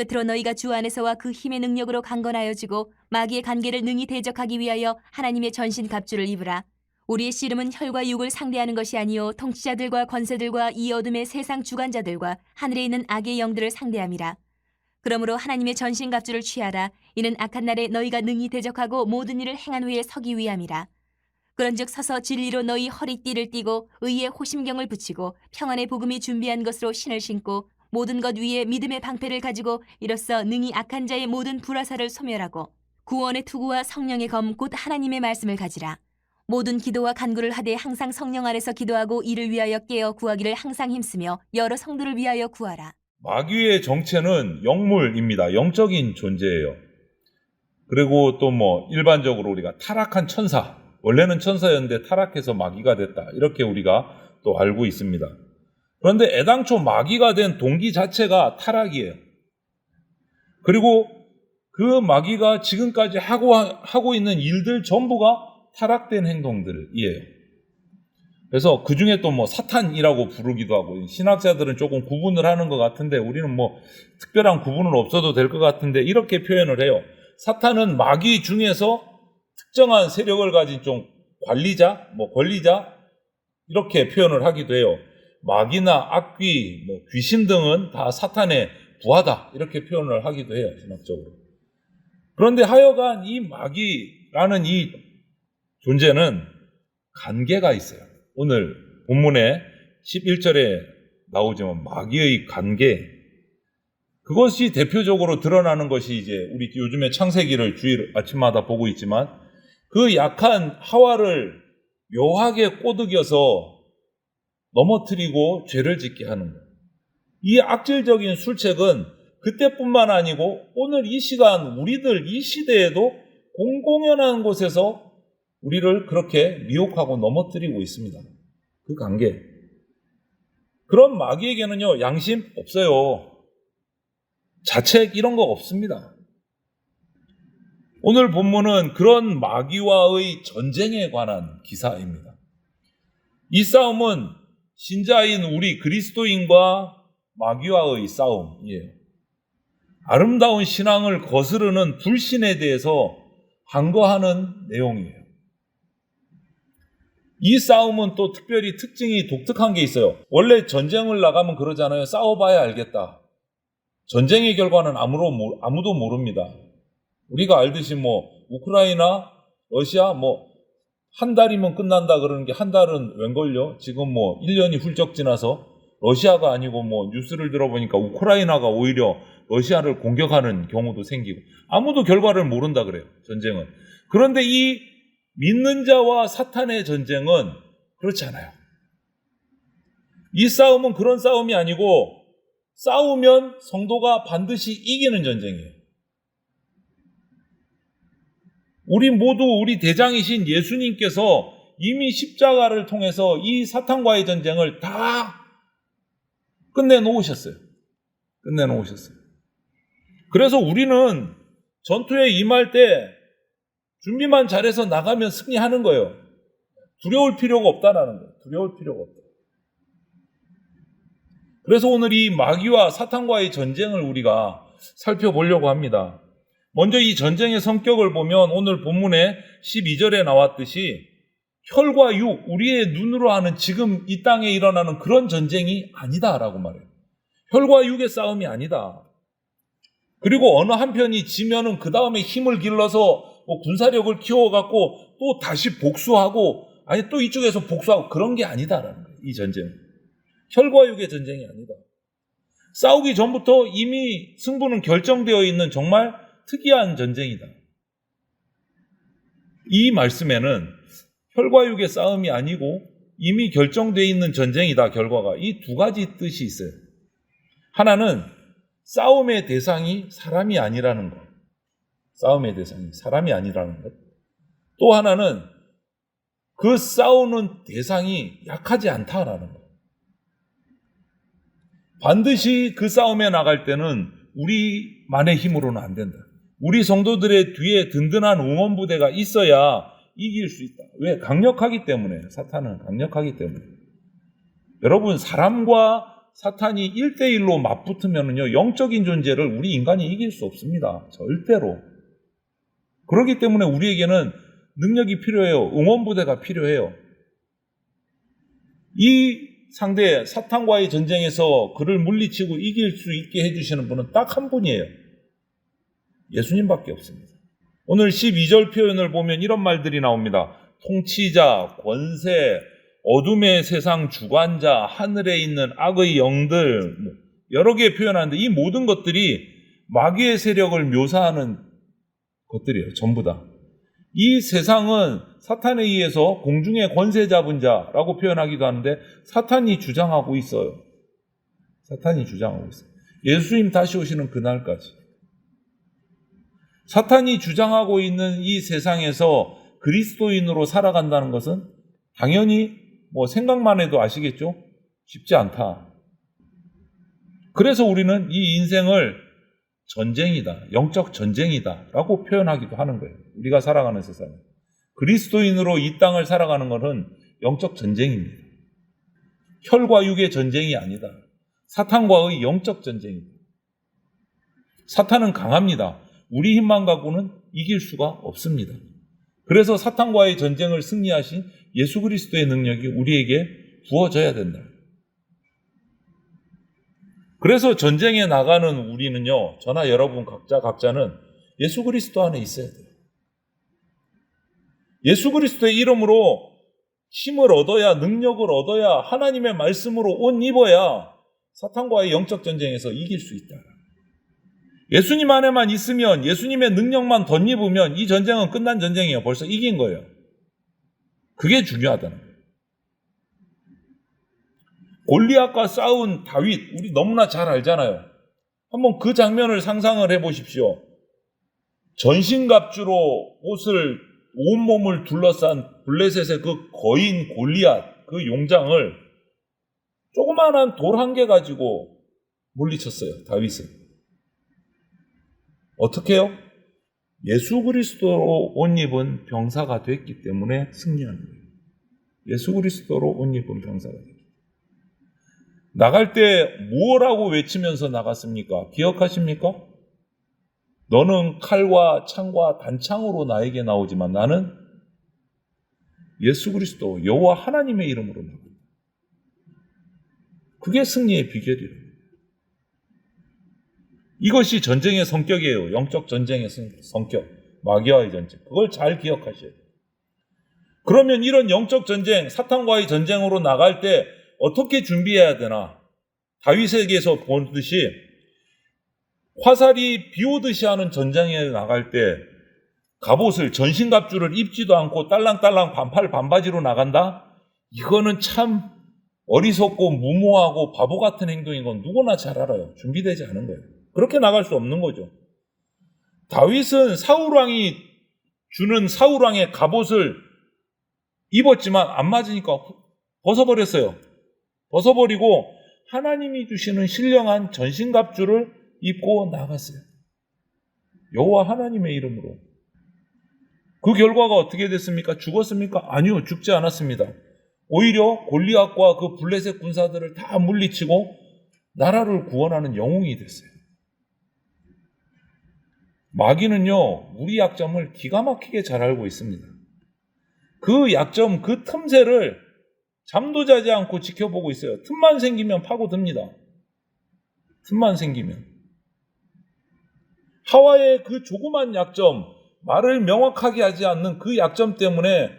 끝으로 너희가 주 안에서와 그 힘의 능력으로 강건하여지고 마귀의 관계를 능히 대적하기 위하여 하나님의 전신 갑주를 입으라. 우리의 씨름은 혈과 육을 상대하는 것이 아니요 통치자들과 권세들과 이 어둠의 세상 주관자들과 하늘에 있는 악의 영들을 상대함이라. 그러므로 하나님의 전신 갑주를 취하라. 이는 악한 날에 너희가 능히 대적하고 모든 일을 행한 후에 서기 위함이라. 그런즉 서서 진리로 너희 허리띠를 띠고 의의 호심경을 붙이고 평안의 복음이 준비한 것으로 신을 신고 모든 것 위에 믿음의 방패를 가지고 이로써 능히 악한 자의 모든 불화살을 소멸하고 구원의 투구와 성령의 검 곧 하나님의 말씀을 가지라. 모든 기도와 간구를 하되 항상 성령 안에서 기도하고 이를 위하여 깨어 구하기를 항상 힘쓰며 여러 성도를 위하여 구하라. 마귀의 정체는 영물입니다. 영적인 존재예요. 그리고 또 일반적으로 우리가 타락한 천사, 원래는 천사였는데 타락해서 마귀가 됐다. 이렇게 우리가 또 알고 있습니다. 그런데 애당초 마귀가 된 동기 자체가 타락이에요. 그리고 그 마귀가 지금까지 하고 있는 일들 전부가 타락된 행동들이에요. 그래서 그 중에 또 사탄이라고 부르기도 하고, 신학자들은 조금 구분을 하는 것 같은데 우리는 특별한 구분은 없어도 될 것 같은데 이렇게 표현을 해요. 사탄은 마귀 중에서 특정한 세력을 가진 좀 관리자, 권리자 이렇게 표현을 하기도 해요. 마귀나 악귀, 귀신 등은 다 사탄의 부하다 이렇게 표현을 하기도 해요. 신학적으로. 그런데 하여간 이 마귀라는 이 존재는 관계가 있어요. 오늘 본문에 11절에 나오지만 마귀의 관계, 그것이 대표적으로 드러나는 것이 이제 우리 요즘에 창세기를 주일 아침마다 보고 있지만 그 약한 하와를 묘하게 꼬드겨서 넘어뜨리고 죄를 짓게 하는 거예요. 이 악질적인 술책은 그때뿐만 아니고 오늘 이 시간 우리들 이 시대에도 공공연한 곳에서 우리를 그렇게 미혹하고 넘어뜨리고 있습니다. 그 관계. 그런 마귀에게는요, 양심 없어요. 자책 이런 거 없습니다. 오늘 본문은 그런 마귀와의 전쟁에 관한 기사입니다. 이 싸움은 신자인 우리 그리스도인과 마귀와의 싸움이에요. 아름다운 신앙을 거스르는 불신에 대해서 항거하는 내용이에요. 이 싸움은 또 특별히 특징이 독특한 게 있어요. 원래 전쟁을 나가면 그러잖아요. 싸워봐야 알겠다. 전쟁의 결과는 아무도 모릅니다. 우리가 알듯이 우크라이나, 러시아 한 달이면 끝난다 그러는 게 한 달은 웬걸요? 지금 1년이 훌쩍 지나서 러시아가 아니고 뉴스를 들어보니까 우크라이나가 오히려 러시아를 공격하는 경우도 생기고 아무도 결과를 모른다 그래요. 전쟁은. 그런데 이 믿는 자와 사탄의 전쟁은 그렇지 않아요. 이 싸움은 그런 싸움이 아니고 싸우면 성도가 반드시 이기는 전쟁이에요. 우리 모두 우리 대장이신 예수님께서 이미 십자가를 통해서 이 사탄과의 전쟁을 다 끝내놓으셨어요. 그래서 우리는 전투에 임할 때 준비만 잘해서 나가면 승리하는 거예요. 두려울 필요가 없다라는 거예요. 두려울 필요가 없다. 그래서 오늘 이 마귀와 사탄과의 전쟁을 우리가 살펴보려고 합니다. 먼저 이 전쟁의 성격을 보면 오늘 본문에 12절에 나왔듯이 혈과 육, 우리의 눈으로 하는 지금 이 땅에 일어나는 그런 전쟁이 아니다라고 말해요. 혈과 육의 싸움이 아니다. 그리고 어느 한편이 지면은 그 다음에 힘을 길러서 군사력을 키워갖고 또 다시 복수하고 또 이쪽에서 복수하고 그런 게 아니다라는 거예요. 이 전쟁은. 혈과 육의 전쟁이 아니다. 싸우기 전부터 이미 승부는 결정되어 있는 정말 특이한 전쟁이다. 이 말씀에는 혈과 육의 싸움이 아니고 이미 결정되어 있는 전쟁이다. 결과가 이 두 가지 뜻이 있어요. 하나는 싸움의 대상이 사람이 아니라는 것. 싸움의 대상이 사람이 아니라는 것. 또 하나는 그 싸우는 대상이 약하지 않다라는 것. 반드시 그 싸움에 나갈 때는 우리만의 힘으로는 안 된다. 우리 성도들의 뒤에 든든한 응원부대가 있어야 이길 수 있다. 왜? 강력하기 때문에. 사탄은 강력하기 때문에. 여러분, 사람과 사탄이 1대1로 맞붙으면요, 영적인 존재를 우리 인간이 이길 수 없습니다. 절대로. 그렇기 때문에 우리에게는 능력이 필요해요. 응원부대가 필요해요. 이 상대 사탄과의 전쟁에서 그를 물리치고 이길 수 있게 해주시는 분은 딱 한 분이에요. 예수님밖에 없습니다. 오늘 12절 표현을 보면 이런 말들이 나옵니다. 통치자, 권세, 어둠의 세상 주관자, 하늘에 있는 악의 영들, 여러 개 표현하는데 이 모든 것들이 마귀의 세력을 묘사하는 것들이에요. 전부 다. 이 세상은 사탄에 의해서 공중의 권세 잡은 자라고 표현하기도 하는데 사탄이 주장하고 있어요. 사탄이 주장하고 있어요. 예수님 다시 오시는 그날까지. 사탄이 주장하고 있는 이 세상에서 그리스도인으로 살아간다는 것은 당연히 생각만 해도 아시겠죠? 쉽지 않다. 그래서 우리는 이 인생을 전쟁이다, 영적 전쟁이다 라고 표현하기도 하는 거예요. 우리가 살아가는 세상. 그리스도인으로 이 땅을 살아가는 것은 영적 전쟁입니다. 혈과 육의 전쟁이 아니다. 사탄과의 영적 전쟁입니다. 사탄은 강합니다. 우리 힘만 갖고는 이길 수가 없습니다. 그래서 사탄과의 전쟁을 승리하신 예수 그리스도의 능력이 우리에게 부어져야 된다. 그래서 전쟁에 나가는 우리는요, 저나 여러분 각자는 예수 그리스도 안에 있어야 돼요. 예수 그리스도의 이름으로 힘을 얻어야, 능력을 얻어야, 하나님의 말씀으로 옷 입어야 사탄과의 영적 전쟁에서 이길 수 있다. 예수님 안에만 있으면, 예수님의 능력만 덧입으면 이 전쟁은 끝난 전쟁이에요. 벌써 이긴 거예요. 그게 중요하다는 거예요. 골리앗과 싸운 다윗, 우리 너무나 잘 알잖아요. 한번 그 장면을 상상을 해보십시오. 전신갑주로 옷을, 온몸을 둘러싼 블레셋의 그 거인 골리앗, 그 용장을 조그마한 돌 한 개 가지고 물리쳤어요, 다윗은. 어떻게 해요? 예수 그리스도로 옷 입은 병사가 됐기 때문에 승리하는 거예요. 예수 그리스도로 옷 입은 병사가 됐기 때문에. 나갈 때 뭐라고 외치면서 나갔습니까? 기억하십니까? 너는 칼과 창과 단창으로 나에게 나오지만 나는 예수 그리스도 여호와 하나님의 이름으로 나간다. 그게 승리의 비결이에요. 이것이 전쟁의 성격이에요. 영적 전쟁의 성격, 마귀와의 전쟁. 그걸 잘 기억하셔야 돼요. 그러면 이런 영적 전쟁, 사탄과의 전쟁으로 나갈 때 어떻게 준비해야 되나? 다윗에게서 보듯이 화살이 비오듯이 하는 전쟁에 나갈 때 갑옷을, 전신갑주를 입지도 않고 딸랑딸랑 반팔 반바지로 나간다? 이거는 참 어리석고 무모하고 바보 같은 행동인 건 누구나 잘 알아요. 준비되지 않은 거예요. 그렇게 나갈 수 없는 거죠. 다윗은 사울왕이 주는 사울왕의 갑옷을 입었지만 안 맞으니까 벗어버렸어요. 벗어버리고 하나님이 주시는 신령한 전신갑주를 입고 나갔어요. 여호와 하나님의 이름으로. 그 결과가 어떻게 됐습니까? 죽었습니까? 아니요, 죽지 않았습니다. 오히려 골리앗과 그 블레셋 군사들을 다 물리치고 나라를 구원하는 영웅이 됐어요. 마귀는요, 우리 약점을 기가 막히게 잘 알고 있습니다. 그 약점, 그 틈새를 잠도 자지 않고 지켜보고 있어요. 틈만 생기면 파고듭니다. 틈만 생기면. 하와의 그 조그만 약점, 말을 명확하게 하지 않는 그 약점 때문에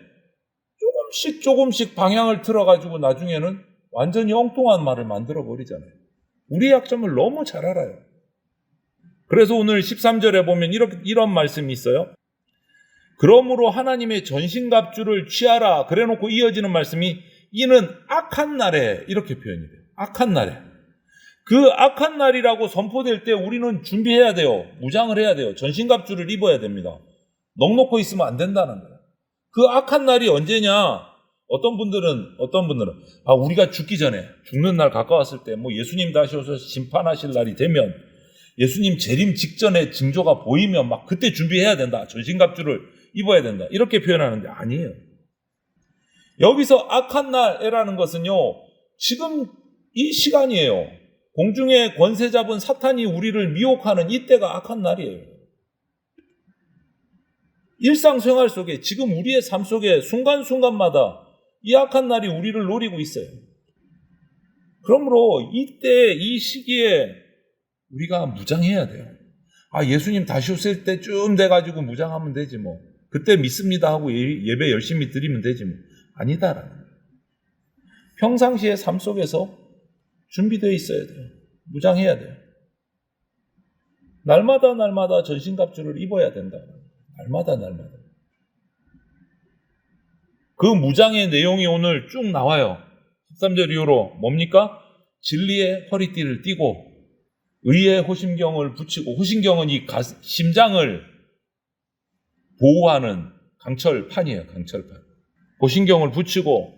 조금씩 방향을 틀어가지고 나중에는 완전히 엉뚱한 말을 만들어버리잖아요. 우리 약점을 너무 잘 알아요. 그래서 오늘 13절에 보면 이런 말씀이 있어요. 그러므로 하나님의 전신갑주를 취하라. 그래놓고 이어지는 말씀이 이는 악한 날에, 이렇게 표현이 돼요. 악한 날에. 그 악한 날이라고 선포될 때 우리는 준비해야 돼요. 무장을 해야 돼요. 전신갑주를 입어야 됩니다. 넋놓고 있으면 안 된다는 거예요. 그 악한 날이 언제냐? 어떤 분들은 우리가 죽기 전에, 죽는 날 가까웠을 때 예수님 다시 오셔서 심판하실 날이 되면, 예수님 재림 직전에 징조가 보이면 막 그때 준비해야 된다. 전신갑주를 입어야 된다. 이렇게 표현하는데 아니에요. 여기서 악한 날이라는 것은요, 지금 이 시간이에요. 공중의 권세 잡은 사탄이 우리를 미혹하는 이때가 악한 날이에요. 일상생활 속에 지금 우리의 삶 속에 순간순간마다 이 악한 날이 우리를 노리고 있어요. 그러므로 이때 이 시기에 우리가 무장해야 돼요. 예수님 다시 오실 때쯤 돼가지고 무장하면 되지 뭐. 그때 믿습니다 하고 예배 열심히 드리면 되지 뭐. 아니다라는 거예요. 평상시의 삶 속에서 준비되어 있어야 돼요. 무장해야 돼요. 날마다 전신갑주를 입어야 된다. 날마다. 그 무장의 내용이 오늘 쭉 나와요. 13절 이후로 뭡니까? 진리의 허리띠를 띠고 의의 호심경을 붙이고, 호심경은 이 심장을 보호하는 강철판이에요. 강철판. 호심경을 붙이고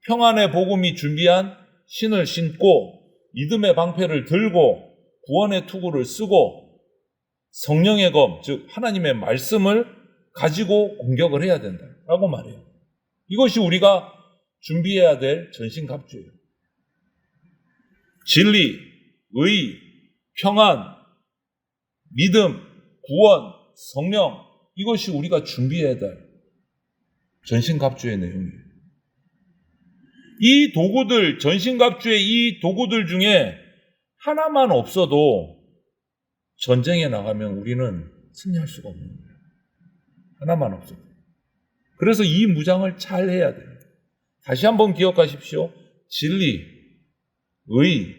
평안의 복음이 준비한 신을 신고 믿음의 방패를 들고 구원의 투구를 쓰고 성령의 검, 즉 하나님의 말씀을 가지고 공격을 해야 된다라고 말해요. 이것이 우리가 준비해야 될 전신갑주예요. 진리, 의, 평안, 믿음, 구원, 성령, 이것이 우리가 준비해야 될 전신갑주의 내용이에요. 이 도구들, 전신갑주의 이 도구들 중에 하나만 없어도 전쟁에 나가면 우리는 승리할 수가 없는 거예요. 하나만 없어도. 그래서 이 무장을 잘 해야 돼요. 다시 한번 기억하십시오. 진리, 의,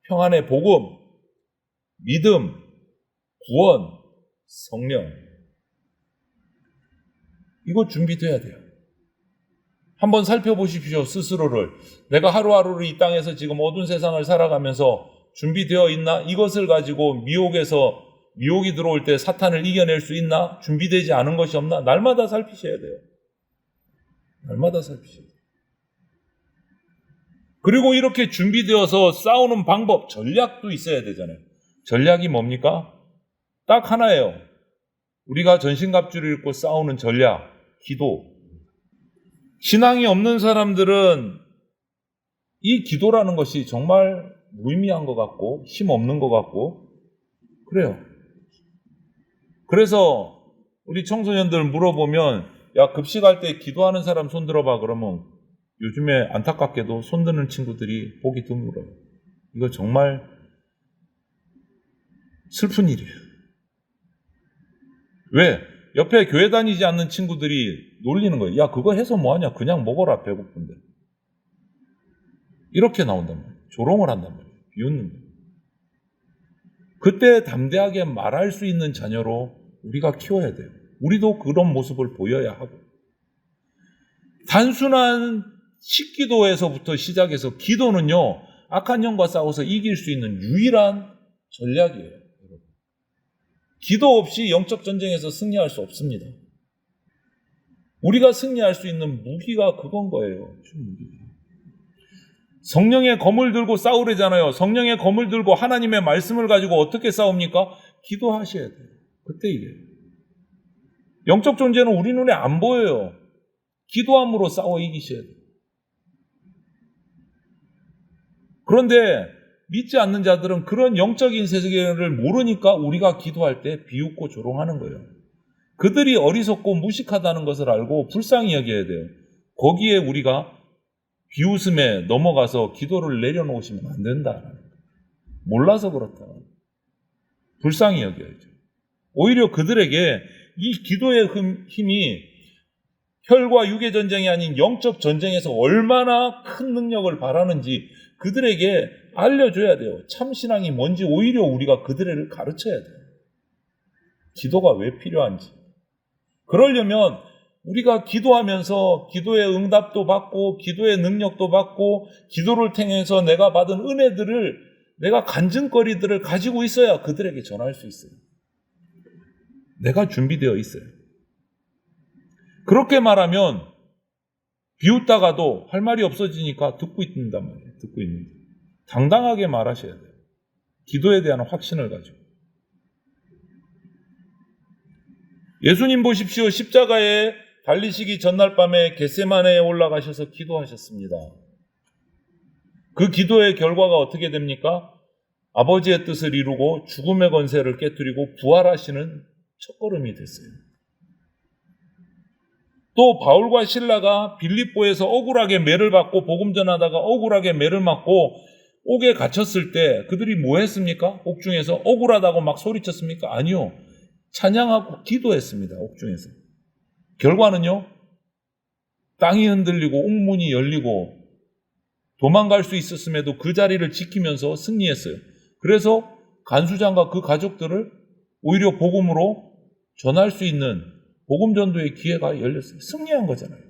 평안의 복음, 믿음, 구원, 성령. 이거 준비돼야 돼요. 한번 살펴보십시오. 스스로를. 내가 하루하루를 이 땅에서 지금 어두운 세상을 살아가면서 준비되어 있나? 이것을 가지고 미혹이 들어올 때 사탄을 이겨낼 수 있나? 준비되지 않은 것이 없나? 날마다 살피셔야 돼요. 날마다 살피셔야 돼요. 그리고 이렇게 준비되어서 싸우는 방법, 전략도 있어야 되잖아요. 전략이 뭡니까? 딱 하나예요. 우리가 전신갑주를 입고 싸우는 전략, 기도. 신앙이 없는 사람들은 이 기도라는 것이 정말 무의미한 것 같고 힘 없는 것 같고 그래요. 그래서 우리 청소년들 물어보면 야, 급식할 때 기도하는 사람 손 들어봐 그러면 요즘에 안타깝게도 손 드는 친구들이 보기 드물어요. 이거 정말 슬픈 일이에요. 왜? 옆에 교회 다니지 않는 친구들이 놀리는 거예요. 야, 그거 해서 뭐하냐? 그냥 먹어라, 배고픈데. 이렇게 나온단 말이에요. 조롱을 한단 말이에요. 비웃는 거예요. 그때 담대하게 말할 수 있는 자녀로 우리가 키워야 돼요. 우리도 그런 모습을 보여야 하고. 단순한 식기도에서부터 시작해서 기도는요, 악한 영과 싸워서 이길 수 있는 유일한 전략이에요. 기도 없이 영적 전쟁에서 승리할 수 없습니다. 우리가 승리할 수 있는 무기가 그건 거예요. 성령의 검을 들고 싸우래잖아요. 성령의 검을 들고 하나님의 말씀을 가지고 어떻게 싸웁니까? 기도하셔야 돼요. 그때 이겨요. 영적 존재는 우리 눈에 안 보여요. 기도함으로 싸워 이기셔야 돼요. 그런데 믿지 않는 자들은 그런 영적인 세계를 모르니까 우리가 기도할 때 비웃고 조롱하는 거예요. 그들이 어리석고 무식하다는 것을 알고 불쌍히 여겨야 돼요. 거기에 우리가 비웃음에 넘어가서 기도를 내려놓으시면 안 된다. 몰라서 그렇다. 불쌍히 여겨야죠. 오히려 그들에게 이 기도의 힘이 혈과 육의 전쟁이 아닌 영적 전쟁에서 얼마나 큰 능력을 발하는지 그들에게 알려줘야 돼요. 참신앙이 뭔지 오히려 우리가 그들을 가르쳐야 돼요. 기도가 왜 필요한지. 그러려면 우리가 기도하면서 기도의 응답도 받고 기도의 능력도 받고 기도를 통해서 내가 받은 은혜들을 내가 간증거리들을 가지고 있어야 그들에게 전할 수 있어요. 내가 준비되어 있어요. 그렇게 말하면 비웃다가도 할 말이 없어지니까 듣고 있는단 말이에요. 듣고 있는. 당당하게 말하셔야 돼요. 기도에 대한 확신을 가지고. 예수님 보십시오. 십자가에 달리시기 전날 밤에 겟세마네에 올라가셔서 기도하셨습니다. 그 기도의 결과가 어떻게 됩니까? 아버지의 뜻을 이루고 죽음의 권세를 깨뜨리고 부활하시는 첫걸음이 됐어요. 또 바울과 실라가 빌립보에서 억울하게 매를 받고 복음 전하다가 억울하게 매를 맞고 옥에 갇혔을 때 그들이 뭐 했습니까? 옥중에서 억울하다고 막 소리쳤습니까? 아니요. 찬양하고 기도했습니다. 옥중에서. 결과는요. 땅이 흔들리고 옥문이 열리고 도망갈 수 있었음에도 그 자리를 지키면서 승리했어요. 그래서 간수장과 그 가족들을 오히려 복음으로 전할 수 있는 복음 전도의 기회가 열렸어요. 승리한 거잖아요.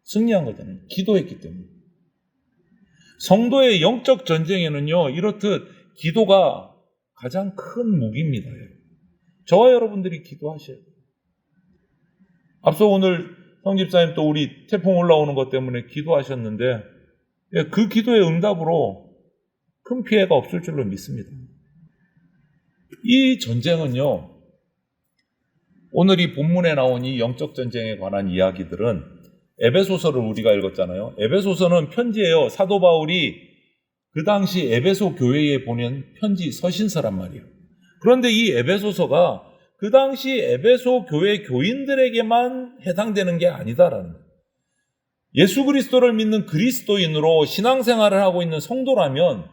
승리한 거잖아요. 기도했기 때문에. 성도의 영적 전쟁에는요, 이렇듯 기도가 가장 큰 무기입니다. 저와 여러분들이 기도하셔야 돼요. 앞서 오늘 성집사님 또 우리 태풍 올라오는 것 때문에 기도하셨는데, 그 기도의 응답으로 큰 피해가 없을 줄로 믿습니다. 이 전쟁은요, 오늘 이 본문에 나온 이 영적 전쟁에 관한 이야기들은 에베소서를 우리가 읽었잖아요. 에베소서는 편지예요. 사도 바울이 그 당시 에베소 교회에 보낸 편지 서신서란 말이에요. 그런데 이 에베소서가 그 당시 에베소 교회 교인들에게만 해당되는 게 아니다라는 거예요. 예수 그리스도를 믿는 그리스도인으로 신앙생활을 하고 있는 성도라면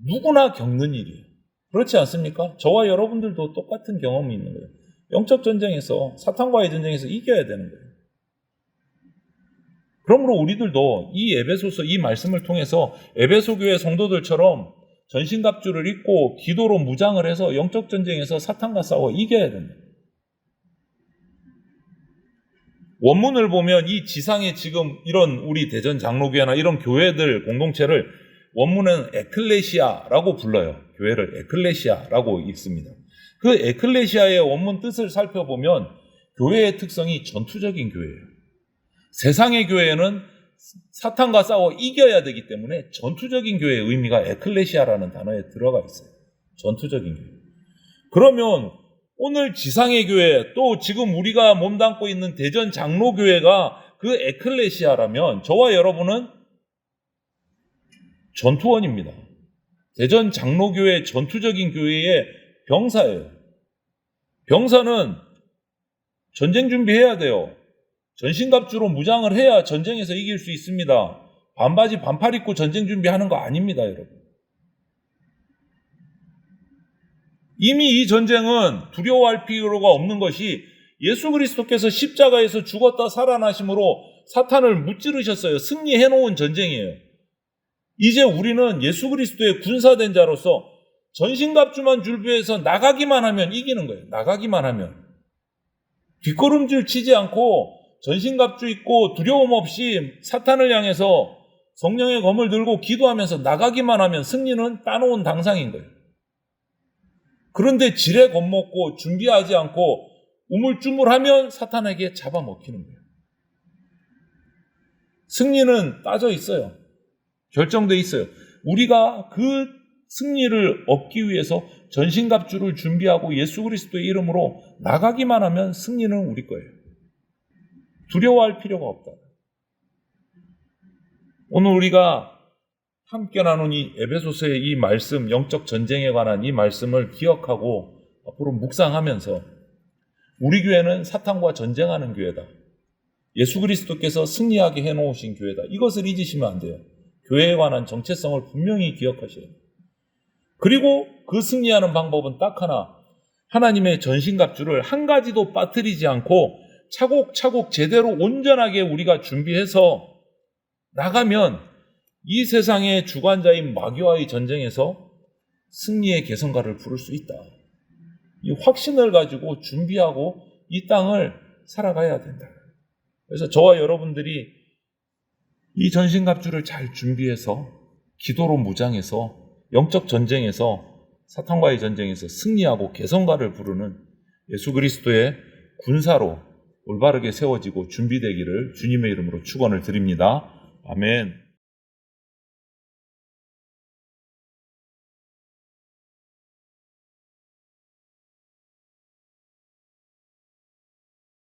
누구나 겪는 일이에요. 그렇지 않습니까? 저와 여러분들도 똑같은 경험이 있는 거예요. 영적 전쟁에서, 사탄과의 전쟁에서 이겨야 되는 거예요. 그러므로 우리들도 이 에베소서, 이 말씀을 통해서 에베소 교회 성도들처럼 전신갑주를 입고 기도로 무장을 해서 영적 전쟁에서 사탄과 싸워 이겨야 된다. 원문을 보면 이 지상에 지금 이런 우리 대전 장로교회나 이런 교회들 공동체를 원문은 에클레시아라고 불러요. 교회를 에클레시아라고 읽습니다. 그 에클레시아의 원문 뜻을 살펴보면 교회의 특성이 전투적인 교회예요. 세상의 교회는 사탄과 싸워 이겨야 되기 때문에 전투적인 교회의 의미가 에클레시아라는 단어에 들어가 있어요. 전투적인 교회. 그러면 오늘 지상의 교회, 또 지금 우리가 몸담고 있는 대전 장로교회가 그 에클레시아라면 저와 여러분은 전투원입니다. 대전 장로교회 전투적인 교회의 병사예요. 병사는 전쟁 준비해야 돼요. 전신갑주로 무장을 해야 전쟁에서 이길 수 있습니다. 반바지 반팔 입고 전쟁 준비하는 거 아닙니다, 여러분. 이미 이 전쟁은 두려워할 필요가 없는 것이 예수 그리스도께서 십자가에서 죽었다 살아나심으로 사탄을 무찌르셨어요. 승리해 놓은 전쟁이에요. 이제 우리는 예수 그리스도의 군사된 자로서 전신갑주만 준비해서 나가기만 하면 이기는 거예요. 나가기만 하면. 뒷걸음질 치지 않고 전신갑주 입고 두려움 없이 사탄을 향해서 성령의 검을 들고 기도하면서 나가기만 하면 승리는 따놓은 당상인 거예요. 그런데 지레 겁먹고 준비하지 않고 우물쭈물하면 사탄에게 잡아먹히는 거예요. 승리는 따져 있어요. 결정돼 있어요. 우리가 그 승리를 얻기 위해서 전신갑주를 준비하고 예수 그리스도의 이름으로 나가기만 하면 승리는 우리 거예요. 두려워할 필요가 없다. 오늘 우리가 함께 나눈 이 에베소서의 이 말씀, 영적 전쟁에 관한 이 말씀을 기억하고 앞으로 묵상하면서 우리 교회는 사탄과 전쟁하는 교회다. 예수 그리스도께서 승리하게 해놓으신 교회다. 이것을 잊으시면 안 돼요. 교회에 관한 정체성을 분명히 기억하셔야 돼요. 그리고 그 승리하는 방법은 딱 하나, 하나님의 전신갑주를 한 가지도 빠뜨리지 않고 차곡차곡 제대로 온전하게 우리가 준비해서 나가면 이 세상의 주관자인 마귀와의 전쟁에서 승리의 개성가를 부를 수 있다. 이 확신을 가지고 준비하고 이 땅을 살아가야 된다. 그래서 저와 여러분들이 이 전신갑주를 잘 준비해서 기도로 무장해서 영적 전쟁에서 사탄과의 전쟁에서 승리하고 개성가를 부르는 예수 그리스도의 군사로 올바르게 세워지고 준비되기를 주님의 이름으로 축원을 드립니다. 아멘.